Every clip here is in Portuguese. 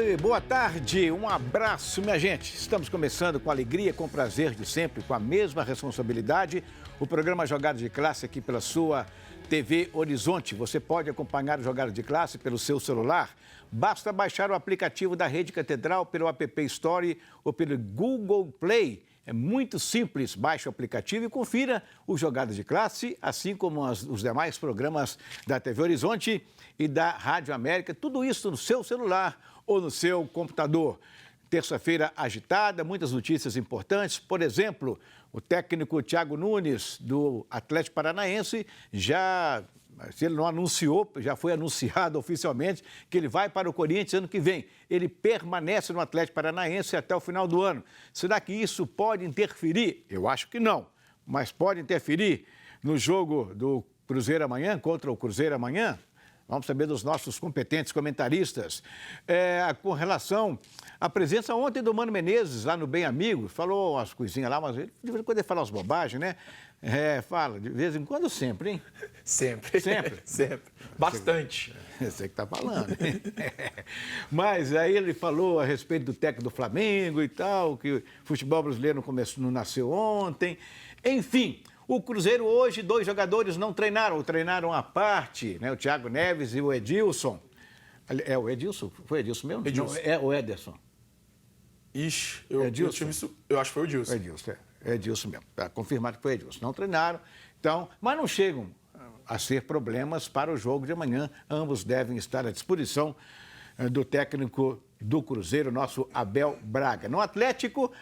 Oi, boa tarde, um abraço, minha gente. Estamos começando com alegria, com prazer de sempre, com a mesma responsabilidade. O programa Jogada de Classe aqui pela sua TV Horizonte. Você pode acompanhar o Jogada de Classe pelo seu celular. Basta baixar o aplicativo da Rede Catedral pelo App Store ou pelo Google Play. É muito simples, baixe o aplicativo e confira o Jogada de Classe, assim como os demais programas da TV Horizonte e da Rádio América. Tudo isso no seu celular ou no seu computador. Terça-feira agitada, muitas notícias importantes. Por exemplo, o técnico Thiago Nunes, do Atlético Paranaense, se ele não anunciou, já foi anunciado oficialmente que ele vai para o Corinthians ano que vem. Ele permanece no Atlético Paranaense até o final do ano. Será que isso pode interferir? Eu acho que não, mas pode interferir no jogo do Cruzeiro amanhã, contra o Cruzeiro amanhã? Vamos saber dos nossos competentes comentaristas. Com relação à presença ontem do Mano Menezes, lá no Bem Amigos, falou umas coisinhas lá, mas de vez em quando ele fala umas bobagens, né? Fala, de vez em quando sempre, hein? Sempre. Sempre? Sempre. Bastante. Você que está falando, hein? Mas aí ele falou a respeito do técnico do Flamengo e tal, que o futebol brasileiro não nasceu ontem. Enfim, o Cruzeiro hoje, 2 jogadores não treinaram à parte, né? O Thiago Neves e o Edilson. É o Edilson? Foi o Edilson mesmo? Edilson. Não, é o Ederson. Ixi, eu acho que foi o Edilson. É Edilson mesmo. Está confirmado que foi Edilson. Não treinaram, então, mas não chegam a ser problemas para o jogo de amanhã. Ambos devem estar à disposição do técnico do Cruzeiro, nosso Abel Braga. No Atlético,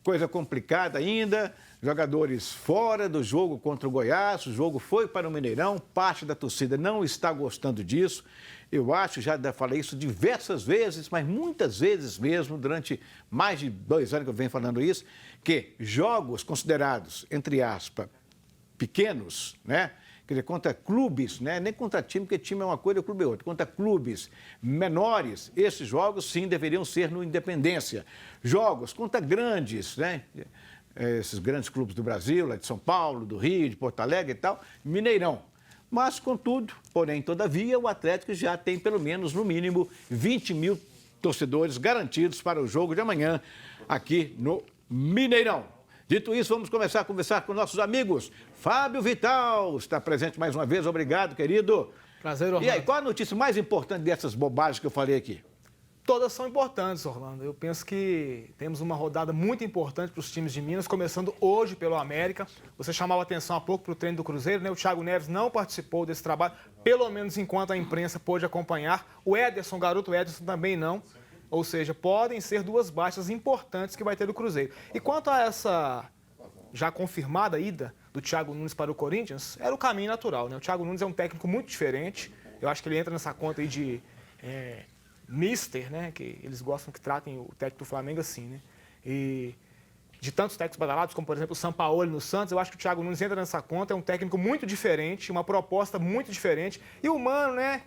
coisa complicada ainda, jogadores fora do jogo contra o Goiás, o jogo foi para o Mineirão, parte da torcida não está gostando disso. Eu acho, já falei isso diversas vezes, mas muitas vezes mesmo, durante mais de 2 anos que eu venho falando isso, que jogos considerados, entre aspas, pequenos, né? Quer dizer, contra clubes, né? Nem contra time, porque time é uma coisa e o clube é outra. Contra clubes menores, esses jogos sim deveriam ser no Independência. Jogos contra grandes, né? Esses grandes clubes do Brasil, lá de São Paulo, do Rio, de Porto Alegre e tal, Mineirão. Mas, contudo, porém, todavia, o Atlético já tem pelo menos, no mínimo, 20 mil torcedores garantidos para o jogo de amanhã aqui no Mineirão. Dito isso, vamos começar a conversar com nossos amigos. Fábio Vital está presente mais uma vez. Obrigado, querido. Prazer, Orlando. E aí, qual a notícia mais importante dessas bobagens que eu falei aqui? Todas são importantes, Orlando. Eu penso que temos uma rodada muito importante para os times de Minas, começando hoje pelo América. Você chamava atenção há pouco para o treino do Cruzeiro, né? O Thiago Neves não participou desse trabalho, pelo menos enquanto a imprensa pôde acompanhar. O Ederson, garoto Ederson, também não. Ou seja, podem ser 2 baixas importantes que vai ter do Cruzeiro. E quanto a essa já confirmada ida do Thiago Nunes para o Corinthians, era o caminho natural, né? O Thiago Nunes é um técnico muito diferente. Eu acho que ele entra nessa conta aí de mister, né? Que eles gostam que tratem o técnico do Flamengo assim, né? E de tantos técnicos badalados, como por exemplo o Sampaoli no Santos, eu acho que o Thiago Nunes entra nessa conta, é um técnico muito diferente, uma proposta muito diferente. E o Mano, né?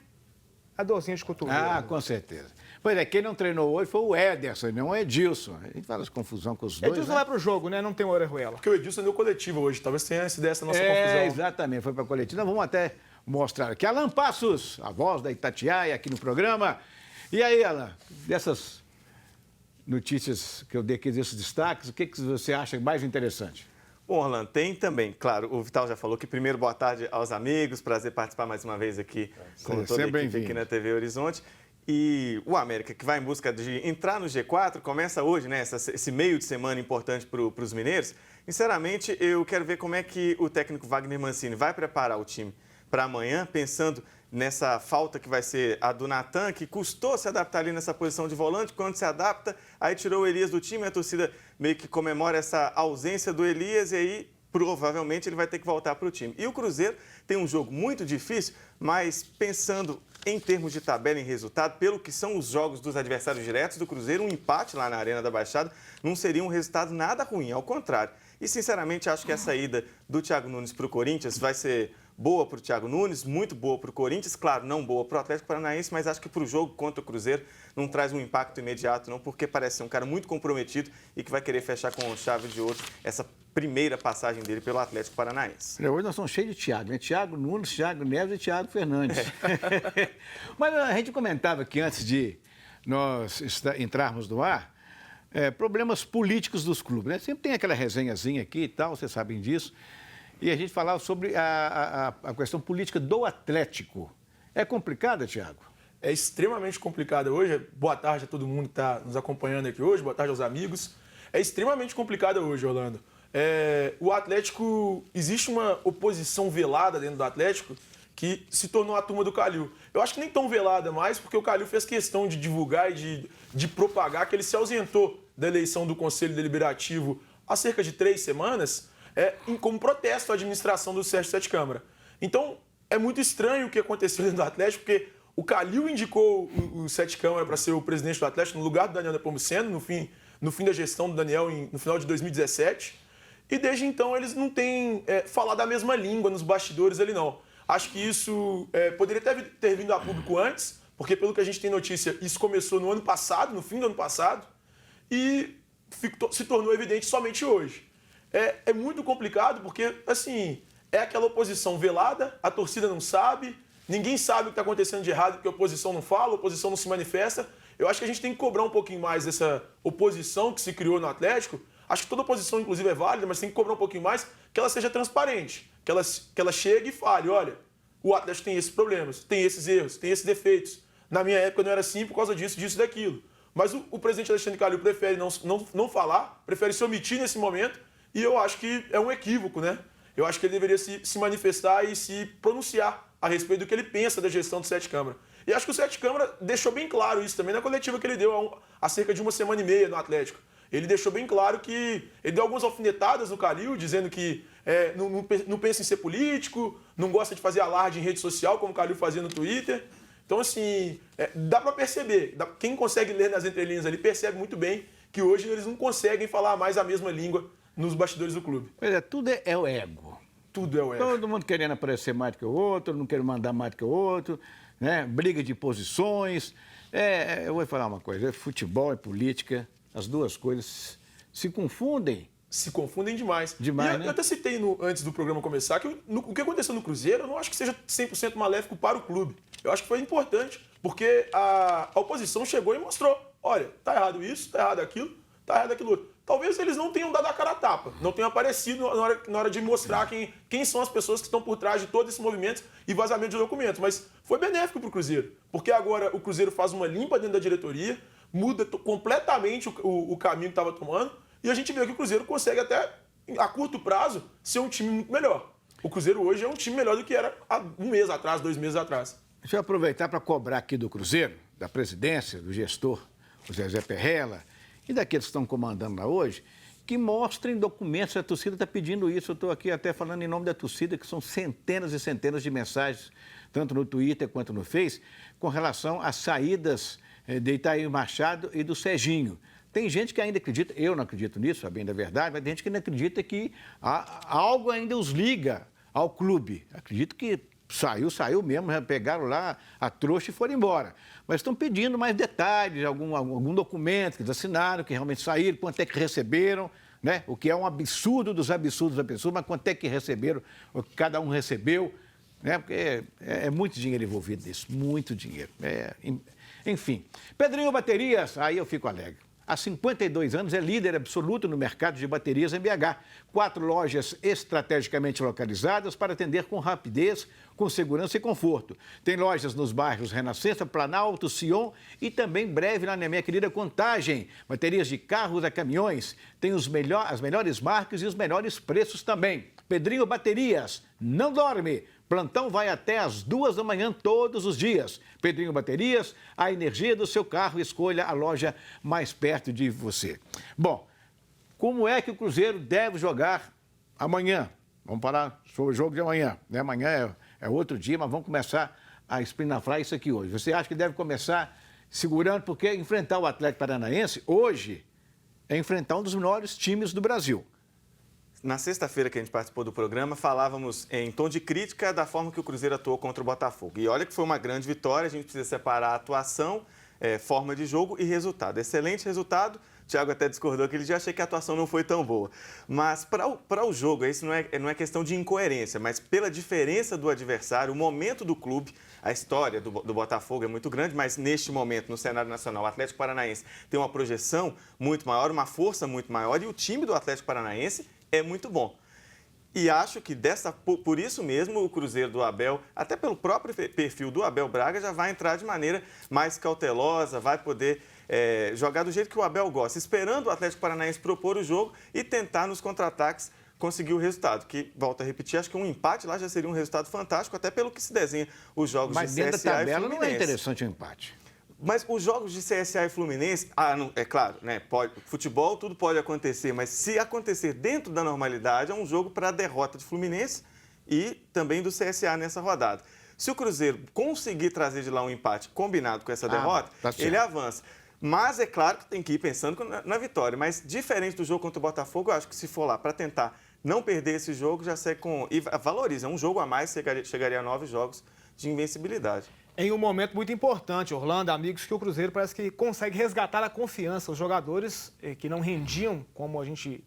A dorzinha de cotovelo. Ah, com certeza. Pois é, quem não treinou hoje foi o Ederson, não o Edilson. A gente fala de confusão com os dois, Edilson né? vai para o jogo, né? Não tem o Orejuela. Porque o Edilson deu coletivo hoje, talvez tenha essa ideia, essa nossa confusão. Exatamente, foi para a coletiva. Vamos até mostrar aqui. Alan Passos, a voz da Itatiaia aqui no programa. E aí, Alan, dessas notícias que eu dei aqui, desses destaques, o que você acha mais interessante? Bom, Orlando, tem também, claro, o Vital já falou que primeiro boa tarde aos amigos, prazer participar mais uma vez aqui com toda a equipe aqui na TV Horizonte. E o América, que vai em busca de entrar no G4, começa hoje, né, esse meio de semana importante para os mineiros. Sinceramente, eu quero ver como é que o técnico Wagner Mancini vai preparar o time para amanhã, pensando nessa falta que vai ser a do Natan, que custou se adaptar ali nessa posição de volante. Quando se adapta, aí tirou o Elias do time, a torcida meio que comemora essa ausência do Elias e aí provavelmente ele vai ter que voltar para o time. E o Cruzeiro tem um jogo muito difícil, mas pensando em termos de tabela e resultado, pelo que são os jogos dos adversários diretos do Cruzeiro, um empate lá na Arena da Baixada não seria um resultado nada ruim, ao contrário. E, sinceramente, acho que essa ida do Thiago Nunes para o Corinthians vai ser boa para o Thiago Nunes, muito boa para o Corinthians, claro, não boa para o Atlético Paranaense, mas acho que para o jogo contra o Cruzeiro não traz um impacto imediato, não, porque parece ser um cara muito comprometido e que vai querer fechar com chave de ouro essa primeira passagem dele pelo Atlético Paranaense. Hoje nós somos cheios de Thiago, né? Thiago Nunes, Thiago Neves e Thiago Fernandes. Mas a gente comentava aqui antes de nós entrarmos no ar, problemas políticos dos clubes, né? Sempre tem aquela resenhazinha aqui e tal, vocês sabem disso. E a gente falava sobre a questão política do Atlético. É complicada, Thiago? É extremamente complicada hoje. Boa tarde a todo mundo que está nos acompanhando aqui hoje, boa tarde aos amigos. É extremamente complicada hoje, Orlando. O Atlético, existe uma oposição velada dentro do Atlético que se tornou a turma do Calil. Eu acho que nem tão velada mais, porque o Calil fez questão de divulgar e de propagar que ele se ausentou da eleição do Conselho Deliberativo há cerca de 3 semanas, como protesto à administração do Sérgio Sete Câmara. Então, é muito estranho o que aconteceu dentro do Atlético, porque o Calil indicou o Sete Câmara para ser o presidente do Atlético no lugar do Daniel Nepomuceno, no fim da gestão do Daniel, no final de 2017. E desde então eles não têm falado a mesma língua nos bastidores ali, não. Acho que isso poderia ter vindo a público antes, porque pelo que a gente tem notícia, isso começou no ano passado, no fim do ano passado, e se tornou evidente somente hoje. É muito complicado porque, assim, é aquela oposição velada, a torcida não sabe, ninguém sabe o que está acontecendo de errado porque a oposição não fala, a oposição não se manifesta. Eu acho que a gente tem que cobrar um pouquinho mais dessa oposição que se criou no Atlético. Acho que toda oposição, inclusive, é válida, mas tem que cobrar um pouquinho mais que ela seja transparente, que ela chegue e fale, olha, o Atlético tem esses problemas, tem esses erros, tem esses defeitos. Na minha época não era assim por causa disso, disso e daquilo. Mas o presidente Alexandre Calil prefere não falar, prefere se omitir nesse momento, e eu acho que é um equívoco, né? Eu acho que ele deveria se manifestar e se pronunciar a respeito do que ele pensa da gestão do Sete Câmara. E acho que o Sete Câmara deixou bem claro isso também na coletiva que ele deu há cerca de 1 semana e meia no Atlético. Ele deixou bem claro que ele deu algumas alfinetadas no Calil, dizendo que não pensa em ser político, não gosta de fazer alarde em rede social, como o Calil fazia no Twitter. Então, assim, dá para perceber. Quem consegue ler nas entrelinhas ali percebe muito bem que hoje eles não conseguem falar mais a mesma língua nos bastidores do clube. Pois é, tudo é o ego. Tudo é o ego. Todo mundo querendo aparecer mais do que o outro, não querendo mandar mais do que o outro, né? Briga de posições. Eu vou falar uma coisa, futebol e política, as duas coisas se confundem. Se confundem demais. Demais, né? Eu até citei antes do programa começar que o que aconteceu no Cruzeiro eu não acho que seja 100% maléfico para o clube. Eu acho que foi importante, porque a oposição chegou e mostrou, olha, tá errado isso, tá errado aquilo, tá errado aquilo outro. Talvez eles não tenham dado a cara a tapa, não tenham aparecido na hora de mostrar quem são as pessoas que estão por trás de todo esse movimento e vazamento de documentos. Mas foi benéfico para o Cruzeiro, porque agora o Cruzeiro faz uma limpa dentro da diretoria, muda completamente o caminho que estava tomando, e a gente vê que o Cruzeiro consegue até, a curto prazo, ser um time muito melhor. O Cruzeiro hoje é um time melhor do que era há 1 mês atrás, 2 meses atrás. Deixa eu aproveitar para cobrar aqui do Cruzeiro, da presidência, do gestor, o Zezé Perrella, e daqueles que estão comandando lá hoje, que mostrem documentos. A torcida está pedindo isso. Eu estou aqui até falando em nome da torcida, que são centenas e centenas de mensagens, tanto no Twitter quanto no Face, com relação às saídas de Itair Machado e do Serginho. Tem gente que ainda acredita, eu não acredito nisso, a bem da verdade, mas tem gente que ainda acredita que algo ainda os liga ao clube. Acredito que saiu mesmo, já pegaram lá a trouxa e foram embora. Mas estão pedindo mais detalhes, algum documento que eles assinaram, que realmente saíram, quanto é que receberam, né? O que é um absurdo dos absurdos da pessoa, mas quanto é que receberam, o que cada um recebeu, né? Porque é muito dinheiro envolvido nisso, muito dinheiro. Enfim, Pedrinho Baterias, aí eu fico alegre. Há 52 anos é líder absoluto no mercado de baterias em BH. 4 lojas estrategicamente localizadas para atender com rapidez, com segurança e conforto. Tem lojas nos bairros Renascença, Planalto, Sion e também breve lá na minha querida Contagem. Baterias de carros a caminhões. Tem as melhores marcas e os melhores preços também. Pedrinho Baterias, não dorme. Plantão vai até às 2 da manhã todos os dias. Pedrinho Baterias, a energia do seu carro, escolha a loja mais perto de você. Bom, como é que o Cruzeiro deve jogar amanhã? Vamos falar sobre o jogo de amanhã, né? Amanhã é outro dia, mas vamos começar a espinafrar isso aqui hoje. Você acha que deve começar segurando, porque enfrentar o Atlético Paranaense hoje é enfrentar um dos melhores times do Brasil. Na sexta-feira que a gente participou do programa, falávamos em tom de crítica da forma que o Cruzeiro atuou contra o Botafogo. E olha que foi uma grande vitória, a gente precisa separar a atuação forma de jogo e resultado. Excelente resultado. O Thiago até discordou aquele dia, achei que a atuação não foi tão boa. Mas para o jogo, isso não é questão de incoerência, mas pela diferença do adversário, o momento do clube, a história do Botafogo é muito grande, mas neste momento, no cenário nacional, o Atlético Paranaense tem uma projeção muito maior, uma força muito maior, e o time do Atlético Paranaense é muito bom. E acho que por isso mesmo o Cruzeiro do Abel, até pelo próprio perfil do Abel Braga, já vai entrar de maneira mais cautelosa, vai poder jogar do jeito que o Abel gosta, esperando o Atlético Paranaense propor o jogo e tentar nos contra-ataques conseguir o resultado. Que, volto a repetir, acho que um empate lá já seria um resultado fantástico, até pelo que se desenha os jogos de CSA e Fluminense. Mas dentro da tabela não é interessante o empate. Mas os jogos de CSA e Fluminense, é claro, né? Futebol, tudo pode acontecer, mas se acontecer dentro da normalidade, é um jogo para a derrota de Fluminense e também do CSA nessa rodada. Se o Cruzeiro conseguir trazer de lá um empate combinado com essa derrota, ele avança. Mas é claro que tem que ir pensando na vitória. Mas diferente do jogo contra o Botafogo, eu acho que se for lá para tentar não perder esse jogo, já segue e valoriza. Um jogo a mais chegaria a 9 jogos de invencibilidade. Em um momento muito importante, Orlando, amigos, que o Cruzeiro parece que consegue resgatar a confiança. Os jogadores que não rendiam, como a gente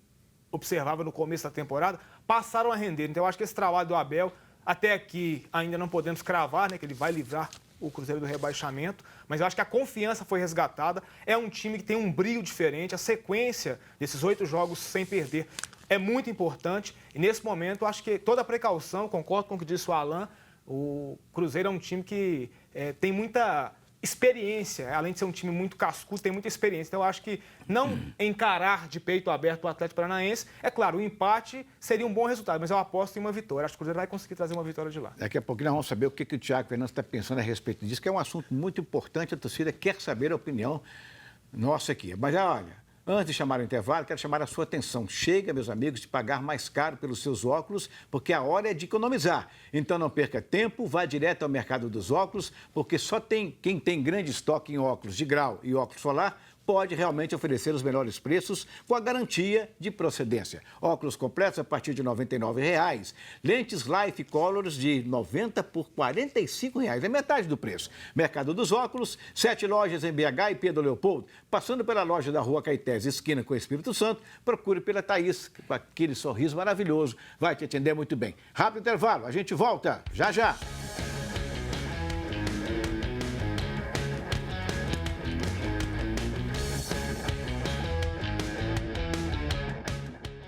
observava no começo da temporada, passaram a render. Então, eu acho que esse trabalho do Abel, até aqui ainda não podemos cravar, né, que ele vai livrar o Cruzeiro do rebaixamento, mas eu acho que a confiança foi resgatada. É um time que tem um brilho diferente, a sequência desses 8 jogos sem perder é muito importante. E nesse momento, eu acho que toda a precaução, concordo com o que disse o Alan, o Cruzeiro é um time que tem muita experiência, além de ser um time muito cascudo, tem muita experiência. Então, eu acho que não encarar de peito aberto o Atlético Paranaense, é claro, o empate seria um bom resultado, mas eu aposto em uma vitória. Acho que o Cruzeiro vai conseguir trazer uma vitória de lá. Daqui a pouquinho nós vamos saber o que o Thiago Fernandes está pensando a respeito disso, que é um assunto muito importante, a torcida quer saber a opinião nossa aqui. Mas olha, antes de chamar o intervalo, quero chamar a sua atenção. Chega, meus amigos, de pagar mais caro pelos seus óculos, porque a hora é de economizar. Então não perca tempo, vá direto ao mercado dos óculos, porque só quem tem grande estoque em óculos de grau e óculos solar pode realmente oferecer os melhores preços com a garantia de procedência. Óculos completos a partir de R$ 99,00. Lentes Life Colors de R$ 90 por R$ 45,00. É metade do preço. Mercado dos Óculos, 7 lojas em BH e Pedro Leopoldo. Passando pela loja da Rua Caetés, esquina com o Espírito Santo, procure pela Thaís, com aquele sorriso maravilhoso. Vai te atender muito bem. Rápido intervalo, a gente volta já já.